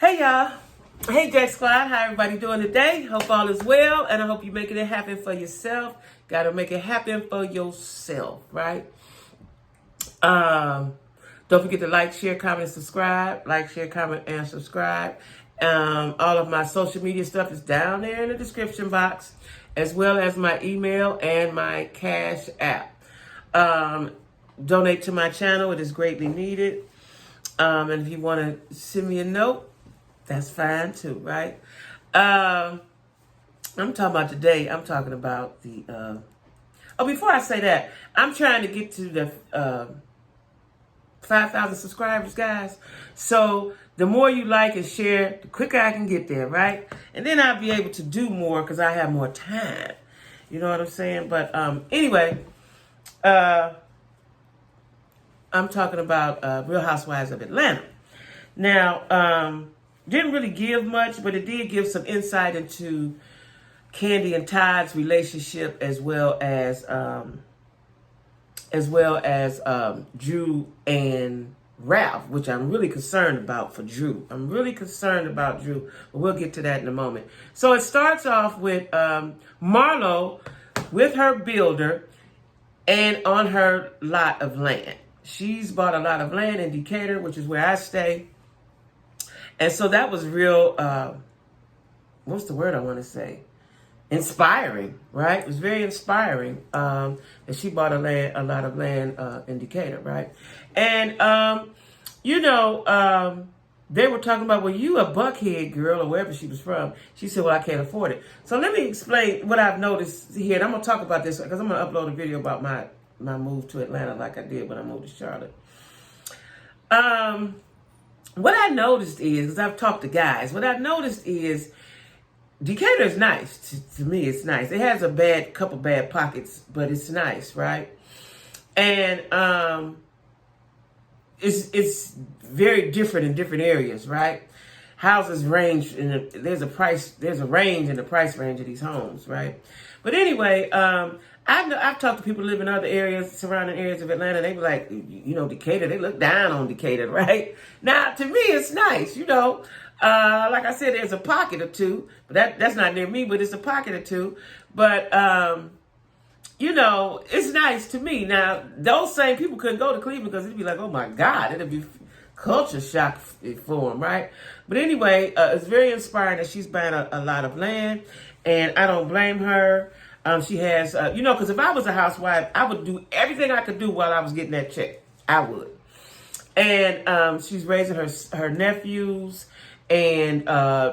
Hey y'all. Hey Jack Squad. How everybody doing today? Hope all is well, and I hope you're making it happen for yourself. Gotta make it happen for yourself, right? Don't forget to like, share, comment, and subscribe. Like, share, comment, and subscribe. All of my social media stuff is down there in the description box, as well as my email and my Cash App. Donate to my channel. It is greatly needed. And if you want to send me a note, that's fine too, right? I'm talking about today. I'm talking about the... before I say that, I'm trying to get to the 5,000 subscribers, guys. So the more you like and share, the quicker I can get there, right? And then I'll be able to do more because I have more time. You know what I'm saying? But anyway, I'm talking about Real Housewives of Atlanta. Now, didn't really give much, but it did give some insight into Kandi and Todd's relationship, as well as Drew and Ralph, which I'm really concerned about for Drew. I'm really concerned about Drew, but we'll get to that in a moment. So it starts off with Marlo with her builder and on her lot of land. She's bought a lot of land in Decatur, which is where I stay. And so that was real, what's the word I want to say? Inspiring, right? It was very inspiring that she bought a lot of land in Decatur, right? And, they were talking about, well, you a Buckhead girl or wherever she was from. She said, well, I can't afford it. So let me explain what I've noticed here. And I'm going to talk about this because I'm going to upload a video about my move to Atlanta like I did when I moved to Charlotte. What I noticed is, because I've talked to guys, what I've noticed is Decatur is nice. To me, it's nice. It has a couple bad pockets, but it's nice, right? And it's very different in different areas, right? Houses range, there's a range in the price range of these homes, right? But anyway, I've talked to people who live in other areas, surrounding areas of Atlanta. They were like, Decatur, they look down on Decatur, right? Now, to me, it's nice, like I said, there's a pocket or two, but that's not near me, but it's a pocket or two. But, it's nice to me. Now, those same people couldn't go to Cleveland because it'd be like, oh my God, it'd be culture shock for them, right? But anyway, it's very inspiring that she's buying a lot of land, and I don't blame her. She has, because if I was a housewife, I would do everything I could do while I was getting that check. I would. And she's raising her nephews, and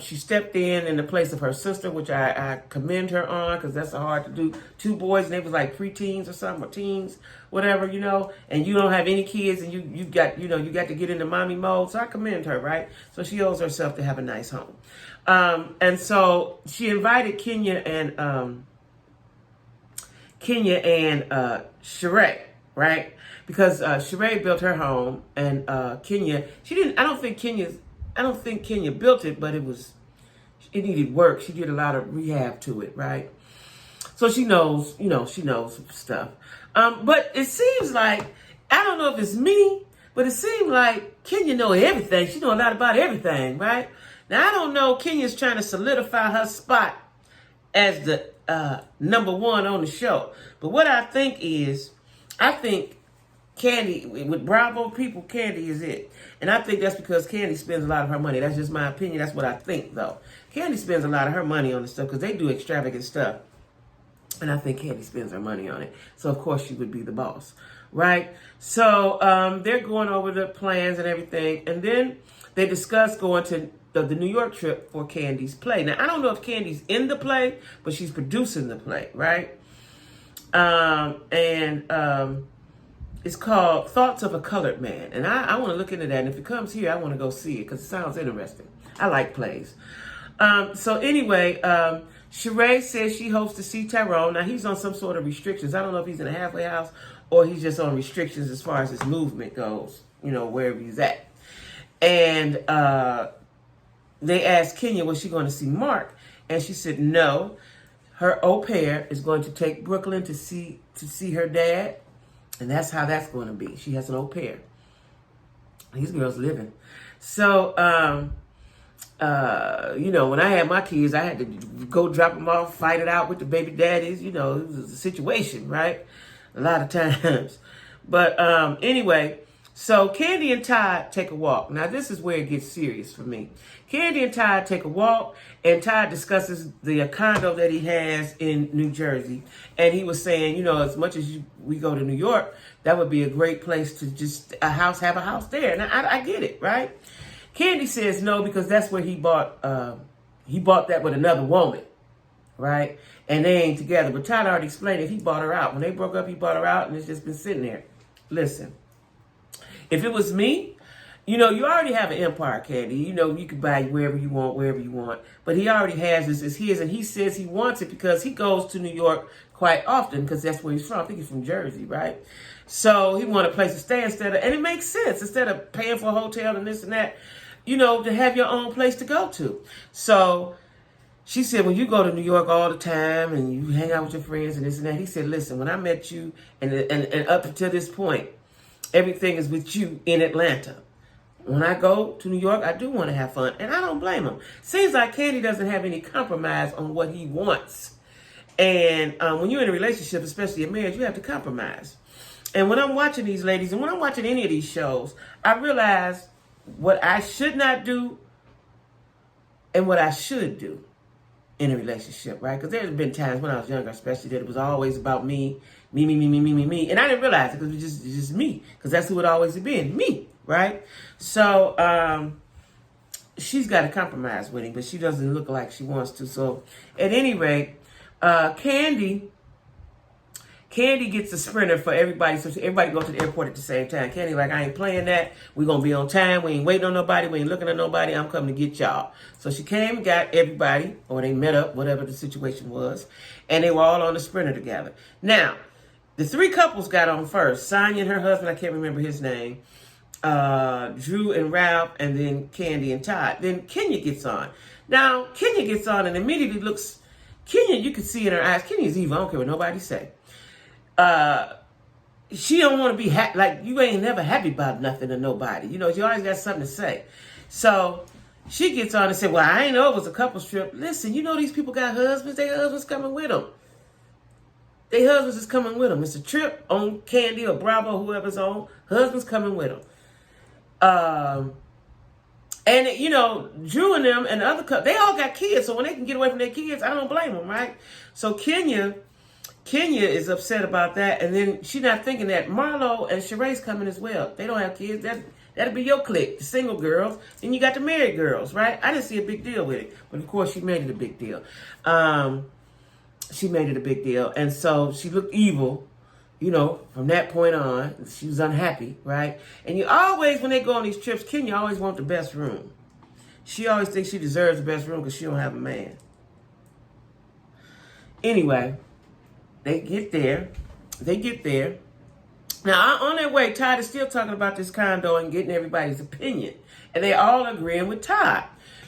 she stepped in the place of her sister, which I commend her on, because that's hard to do. 2 boys, and they was like preteens or something, or teens, whatever, and you don't have any kids, and you got to get into mommy mode. So I commend her, right? So she owes herself to have a nice home. And so she invited Kenya and Sheree, right? Because Sheree built her home, and Kenya, I don't think Kenya built it, but it needed work. She did a lot of rehab to it, right? So she knows stuff. But it seems like, I don't know if it's me, but it seems like Kenya know everything. She know a lot about everything, right? Now, I don't know, Kenya's trying to solidify her spot as the number 1 on the show. But what I think is, Kandi, with Bravo people, Kandi is it. And I think that's because Kandi spends a lot of her money. That's just my opinion. That's what I think, though. Kandi spends a lot of her money on this stuff because they do extravagant stuff. And I think Kandi spends her money on it. So, of course, she would be the boss, right? So, they're going over the plans and everything. And then they discuss going to the New York trip for Kandi's play. Now, I don't know if Kandi's in the play, but she's producing the play, right? It's called Thoughts of a Colored Man. And I want to look into that. And if it comes here, I want to go see it because it sounds interesting. I like plays. So anyway, Sheree says she hopes to see Tyrone. Now, he's on some sort of restrictions. I don't know if he's in a halfway house or he's just on restrictions as far as his movement goes, wherever he's at. And they asked Kenya, was she going to see Mark? And she said no. Her au pair is going to take Brooklyn to see her dad. And that's how that's going to be. She has an au pair. These girls living. So When I had my kids, I had to go drop them off, fight it out with the baby daddies. It was a situation, right? A lot of times. But anyway, so Kandi and Todd take a walk. Now, this is where it gets serious for me. Kandi and Todd take a walk, and Todd discusses the condo that he has in New Jersey. And he was saying, as much as we go to New York, that would be a great place to just have a house there. And I get it, right? Kandi says no because that's where he bought that with another woman, right? And they ain't together. But Todd already explained it. He bought her out. When they broke up, he bought her out, and it's just been sitting there. Listen, if it was me, you already have an empire, Kandi. You can buy wherever you want. But he already has this as his, and he says he wants it because he goes to New York quite often because that's where he's from. I think he's from Jersey, right? So he wanted a place to stay and it makes sense. Instead of paying for a hotel and this and that, to have your own place to go to. So she said, when you go to New York all the time and you hang out with your friends and this and that, he said, listen, when I met you and up until this point, everything is with you in Atlanta. When I go to New York, I do want to have fun. And I don't blame him. Seems like Kandi doesn't have any compromise on what he wants. And when you're in a relationship, especially a marriage, you have to compromise. And when I'm watching these ladies, and when I'm watching any of these shows, I realize what I should not do and what I should do in a relationship, right? Because there's been times when I was younger, especially, that it was always about me. And I didn't realize it because it was just me, because that's who it always had been, me, right? So she's got to compromise with him, but she doesn't look like she wants to. So at any rate, Kandi gets a sprinter for everybody, so everybody goes to the airport at the same time. Kandi like, I ain't playing that. We're going to be on time. We ain't waiting on nobody. We ain't looking at nobody. I'm coming to get y'all. So she came and got everybody, or they met up, whatever the situation was, and they were all on the sprinter together. Now, the three couples got on first. Sonya and her husband, I can't remember his name, Drew and Ralph, and then Kandi and Todd. Then Kenya gets on. Now, Kenya gets on and immediately looks, Kenya, you can see in her eyes, Kenya's evil. I don't care what nobody say. She don't want to be like, you ain't never happy about nothing or nobody. She always got something to say. So she gets on and said, well, I ain't know it was a couple's trip. Listen, these people got husbands. Their husbands coming with them. Their husbands is coming with them. It's a trip on Kandi or Bravo, whoever's on. Husbands coming with them. And, Drew and them and the other couple, they all got kids. So when they can get away from their kids, I don't blame them, right? So Kenya is upset about that, and then she's not thinking that Marlo and Sheree's coming as well. They don't have kids. That'll be your clique, the single girls. Then you got the married girls, right? I didn't see a big deal with it, but of course she made it a big deal. And so she looked evil, from that point on. She was unhappy, right? And you always, when they go on these trips, Kenya always wants the best room. She always thinks she deserves the best room because she don't have a man. Anyway, They get there. Now, on their way, Todd is still talking about this condo and getting everybody's opinion. And they all agreeing with Todd.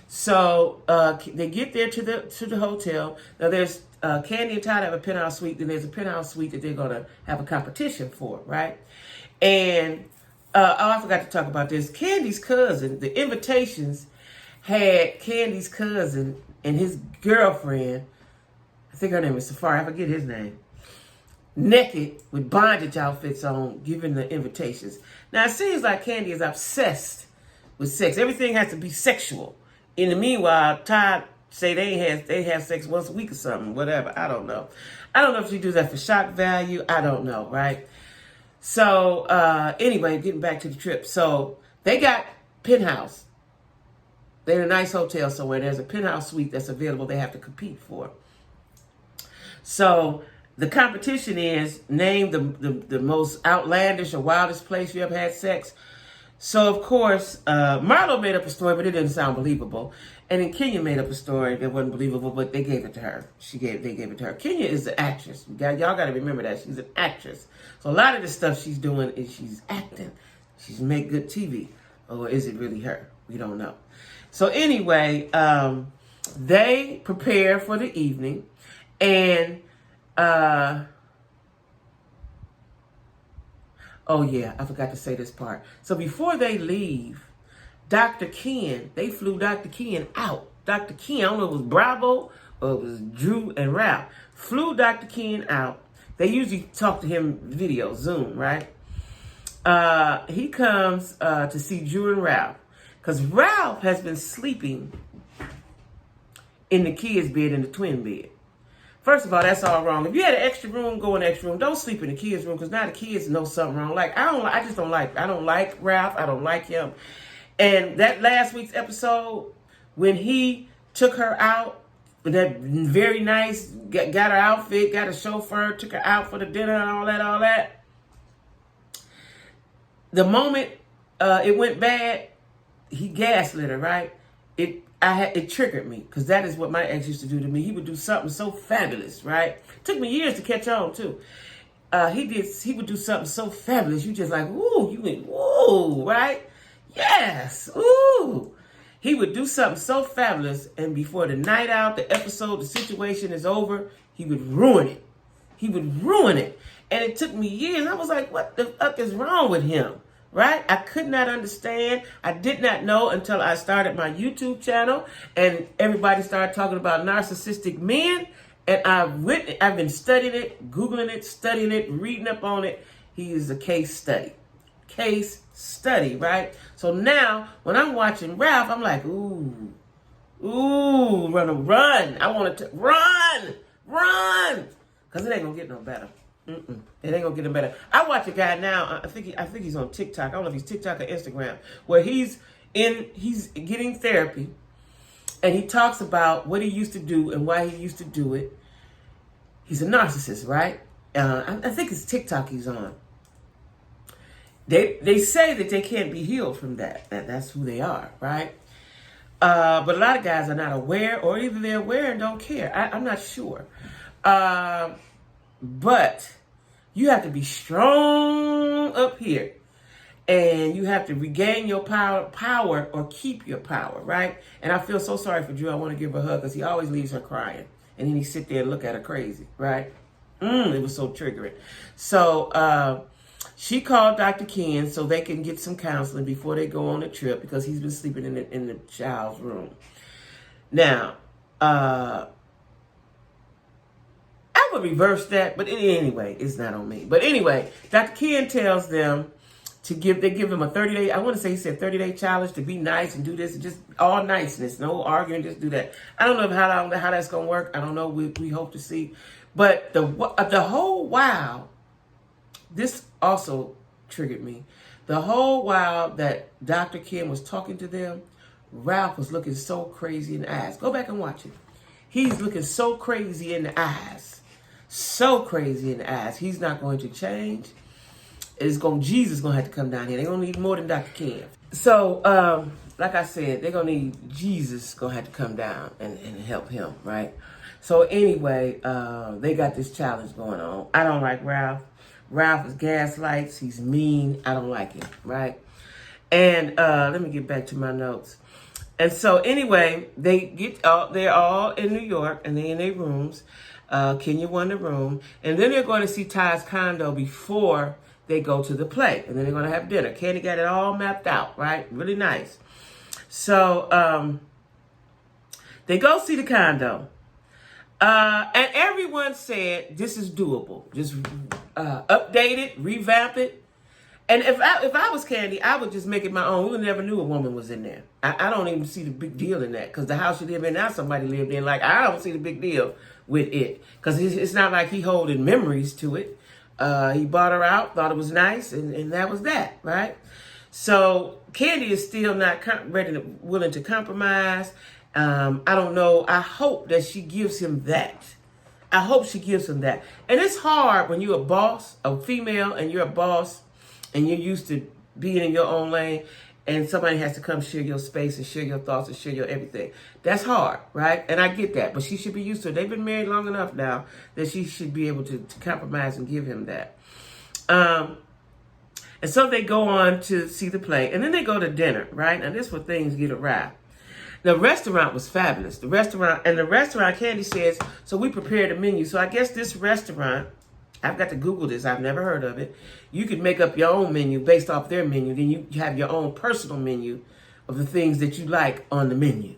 So they get there to the hotel. Now, there's Kandi and Todd have a penthouse suite. Then there's a penthouse suite that they're going to have a competition for, right? And, I forgot to talk about this. Kandi's cousin, the invitations had Kandi's cousin and his girlfriend, I think her name is Safari, I forget his name, naked with bondage outfits on, giving the invitations. Now, it seems like Kandi is obsessed with sex. Everything has to be sexual. In the meanwhile, Todd say they have sex once a week or something, whatever. I don't know. I don't know if she does that for shock value. I don't know, right? So, anyway, getting back to the trip. So, they got penthouse. They're in a nice hotel somewhere. There's a penthouse suite that's available they have to compete for. So, the competition is name the most outlandish or wildest place you ever had sex. So, of course, Marlo made up a story, but it didn't sound believable. And then Kenya made up a story that wasn't believable, but they gave it to her. They gave it to her. Kenya is an actress. Y'all got to remember that. She's an actress. So a lot of the stuff she's doing is she's acting. She's make good TV. Or is it really her? We don't know. So anyway, they prepare for the evening. And, oh yeah, I forgot to say this part. So before they leave, Dr. Ken, they flew Dr. Ken out. Dr. Ken, I don't know if it was Bravo or it was Drew and Ralph, flew Dr. Ken out. They usually talk to him video, Zoom, right? He comes to see Drew and Ralph because Ralph has been sleeping in the kids' bed, in the twin bed. First of all, that's all wrong. If you had an extra room, go in the extra room. Don't sleep in the kids' room because now the kids know something wrong. Like, I just don't like Ralph. I don't like him. And that last week's episode, when he took her out, with that very nice, got her outfit, got a chauffeur, took her out for the dinner and all that. The moment it went bad, he gaslit her, right? It triggered me because that is what my ex used to do to me. He would do something so fabulous, right? Took me years to catch on too. He would do something so fabulous. You just like, ooh, you went, ooh, right? Yes, ooh. He would do something so fabulous, and before the night out, the episode, the situation is over, he would ruin it. He would ruin it. And it took me years. I was like, what the fuck is wrong with him? Right? I could not understand. I did not know until I started my YouTube channel and everybody started talking about narcissistic men. And I've been studying it, Googling it, studying it, reading up on it. He is a case study. Case study, right? So now when I'm watching Ralph, I'm like, ooh, run. I want to run. Because it ain't going to get no better. It ain't gonna get him better. I watch a guy now. I think he's on TikTok. I don't know if he's TikTok or Instagram, where he's getting therapy, and he talks about what he used to do and why he used to do it. He's a narcissist, right? I think it's TikTok he's on. They say that they can't be healed from that. That's who they are, right? But a lot of guys are not aware, or either they're aware and don't care. I'm not sure. But you have to be strong up here, and you have to regain your power or keep your power, right? And I feel so sorry for Drew. I want to give her a hug because he always leaves her crying, and then he sit there and look at her crazy, right? It was so triggering. So she called Dr. Ken so they can get some counseling before they go on a trip because he's been sleeping in the child's room. Now, I would reverse that, but anyway, it's not on me. But anyway, Dr. Ken tells them they give him a 30-day, I want to say he said 30-day challenge to be nice and do this, just all niceness, no arguing, just do that. I don't know how that's going to work. I don't know. We hope to see. But the whole while, this also triggered me. The whole while that Dr. Ken was talking to them, Ralph was looking so crazy in the eyes. Go back and watch it. He's looking so crazy in the eyes. So crazy in the eyes. He's not going to change. Jesus is going to have to come down here. They're going to need more than Dr. Ken. So, like I said, they're going to need Jesus going to have to come down and help him, right? So anyway, they got this challenge going on. I don't like Ralph. Ralph is gaslights. He's mean. I don't like him, right? And let me get back to my notes. And so anyway, they're all in New York and they're in their rooms. Kenya won the room. And then they're going to see Todd's condo before they go to the play. And then they're going to have dinner. Kandi got it all mapped out, right? Really nice. So they go see the condo. And everyone said, this is doable. Just update it, revamp it. And if I was Kandi, I would just make it my own. We never knew a woman was in there. I don't even see the big deal in that. Because the house you live in now, somebody lived in. Like, I don't see the big deal with it. Because it's not like he holding memories to it. He bought her out, thought it was nice, and that was that, right? So Kandi is still not willing to compromise. I don't know. I hope that she gives him that. I hope she gives him that. And it's hard when you're a boss, a female, and you're a boss, and you're used to being in your own lane, and somebody has to come share your space and share your thoughts and share your everything. That's hard, right? And I get that, but she should be used to it. They've been married long enough now that she should be able to compromise and give him that. And so they go on to see the play, and then they go to dinner, right? And this is where things get awry. The restaurant was fabulous. The restaurant, Kandi says, so we prepared a menu. So I guess this restaurant, I've got to Google this. I've never heard of it. You could make up your own menu based off their menu. Then you have your own personal menu of the things that you like on the menu.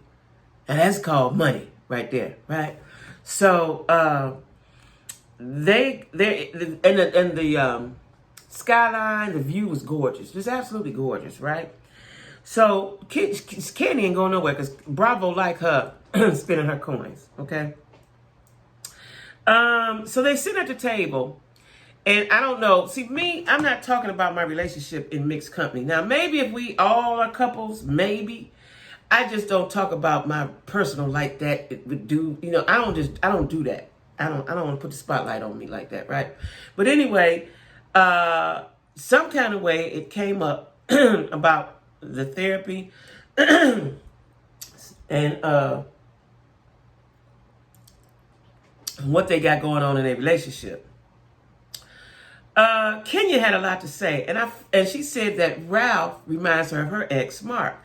And that's called money right there, right? So the skyline, the view was gorgeous, just absolutely gorgeous, right? So Kandi ain't going nowhere because Bravo like her spending her coins, okay? So they sit at the table, and I don't know. See, me, I'm not talking about my relationship in mixed company. Now, maybe if we all are couples, maybe. I just don't talk about my personal like that. It would do, you know, I don't do that. I don't want to put the spotlight on me like that, right? But anyway, some kind of way it came up about the therapy and what they got going on in their relationship. Kenya had a lot to say, and she said that Ralph reminds her of her ex, Mark.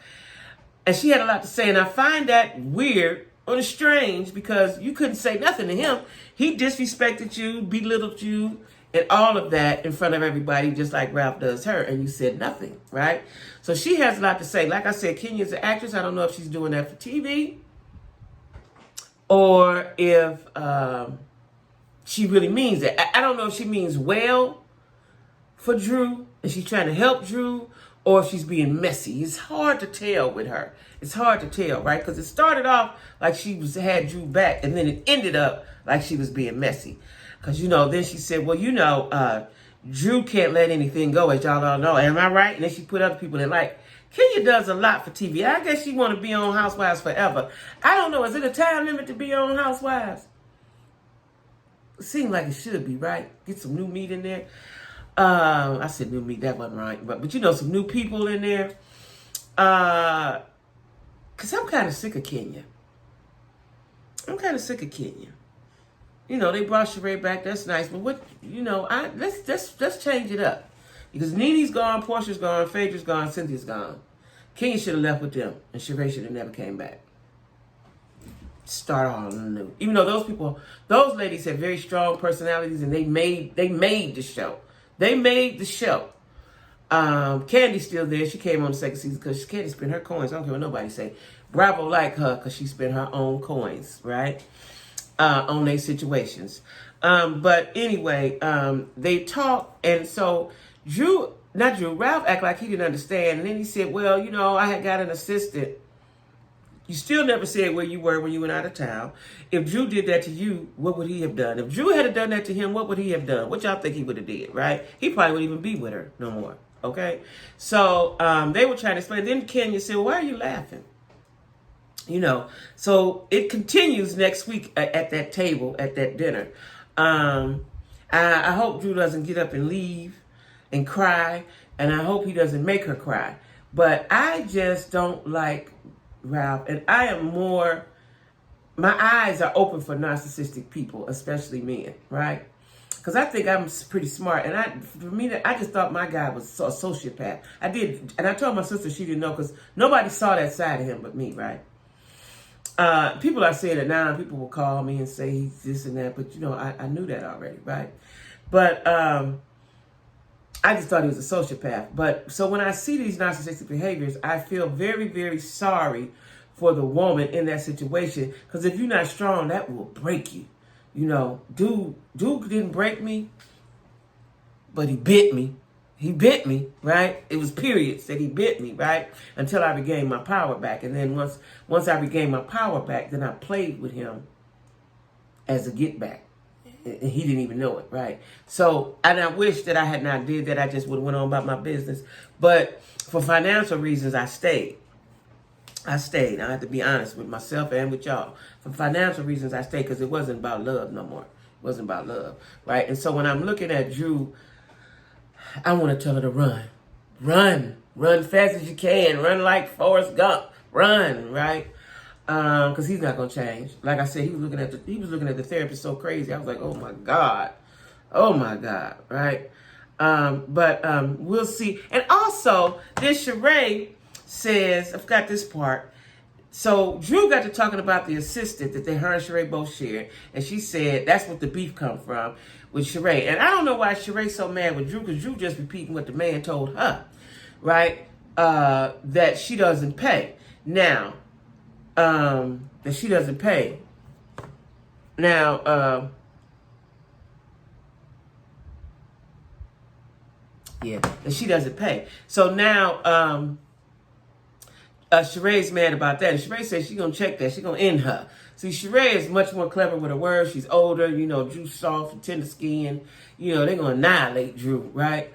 And she had a lot to say, and I find that weird or strange because you couldn't say nothing to him. He disrespected you, belittled you, and all of that in front of everybody, just like Ralph does her, and you said nothing, right? So she has a lot to say. Like I said, Kenya's an actress. I don't know if she's doing that for TV or if she really means it. I don't know if she means well for Drew and she's trying to help Drew, or if she's being messy. It's hard to tell with her. It's hard to tell, right? Because it started off like she had Drew back, and then it ended up like she was being messy. Because, you know, then she said, well, you know, Drew can't let anything go, as y'all all know. Am I right? And then she put other people in. Like, Kenya does a lot for TV. I guess she want to be on Housewives forever. I don't know. Is it a time limit to be on Housewives? It seems like it should be, right? Get some new meat in there. I said new meat, that wasn't right. But you know, some new people in there. Because I'm kind of sick of Kenya. You know, they brought Sheree back. That's nice. But what, you know, let's change it up. Because Nene's gone, Portia's gone, Phaedra's gone, Cynthia's gone. Kenya should have left with them. And Sheree should have never came back. Start all new. Even though those ladies have very strong personalities and they made the show. They made the show. Kandi's still there. She came on the second season because Kandi spent her coins. I don't care what nobody say. Bravo like her because she spent her own coins, right? On their situations. But anyway, they talk, and so Ralph acted like he didn't understand. And then he said, well, you know, I had got an assistant. You still never said where you were when you went out of town. If Drew did that to you, what would he have done? If Drew had done that to him, what would he have done? What y'all think he would have did, right? He probably wouldn't even be with her no more, okay? So they were trying to explain. Then Kenya said, well, why are you laughing? You know, so it continues next week at that table, at that dinner. I hope Drew doesn't get up and leave and cry, and I hope he doesn't make her cry. But I just don't like Ralph, and I am more, my eyes are open for narcissistic people, especially men, right? Because I think I'm pretty smart, and I just thought my guy was a sociopath. I did, and I told my sister she didn't know because nobody saw that side of him but me, right? People are saying it now, people will call me and say he's this and that, but you know, I knew that already, right? But I just thought he was a sociopath. But so when I see these narcissistic behaviors, I feel very, very sorry for the woman in that situation. Because if you're not strong, that will break you. You know, dude didn't break me, but he bit me. He bit me, right? It was periods that he bit me, right? Until I regained my power back. And then once I regained my power back, then I played with him as a get back. And he didn't even know it, right? So, and I wish that I had not did that. I just would have went on about my business. But for financial reasons, I stayed. I have to be honest with myself and with y'all. For financial reasons, I stayed because it wasn't about love no more. It wasn't about love, right? And so when I'm looking at Drew, I want to tell her to run. Run fast as you can. Run like Forrest Gump. Run, right? Because he's not gonna change. Like I said, he was looking at the therapist so crazy. I was like, oh my God, right? But we'll see. And also, this Sheree says, I forgot this part. So Drew got to talking about the assistant that her and Sheree both shared, and she said that's what the beef come from with Sheree. And I don't know why Sheree's so mad with Drew, because Drew just repeating what the man told her, right? that she doesn't pay. Now, that she doesn't pay. Now, yeah, that she doesn't pay. So now, Sheree's mad about that. And Sheree says she's going to check that. She's going to end her. See, Sheree is much more clever with her words. She's older. You know, Drew's soft and tender skin. You know, they're going to annihilate Drew, right?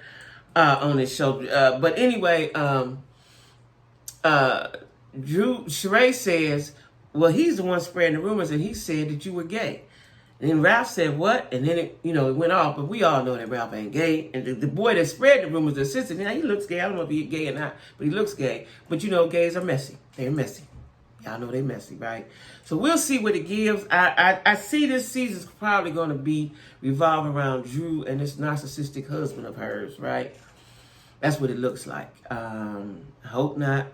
On this show. But anyway, Sheree says, well, he's the one spreading the rumors, and he said that you were gay. And then Ralph said, what? And then it went off. But we all know that Ralph ain't gay. And the boy that spread the rumors, the assistant, he looks gay. I don't know if he's gay or not, but he looks gay. But gays are messy. They're messy. Y'all know they're messy, right? So we'll see what it gives. I see this season's probably going to be revolving around Drew and this narcissistic husband of hers, right? That's what it looks like. I hope not.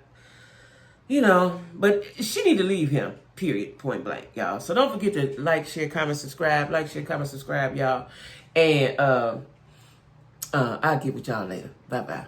But she need to leave him. Period. Point blank, y'all. So don't forget to like, share, comment, subscribe. Like, share, comment, subscribe, y'all. And I'll get with y'all later. Bye-bye.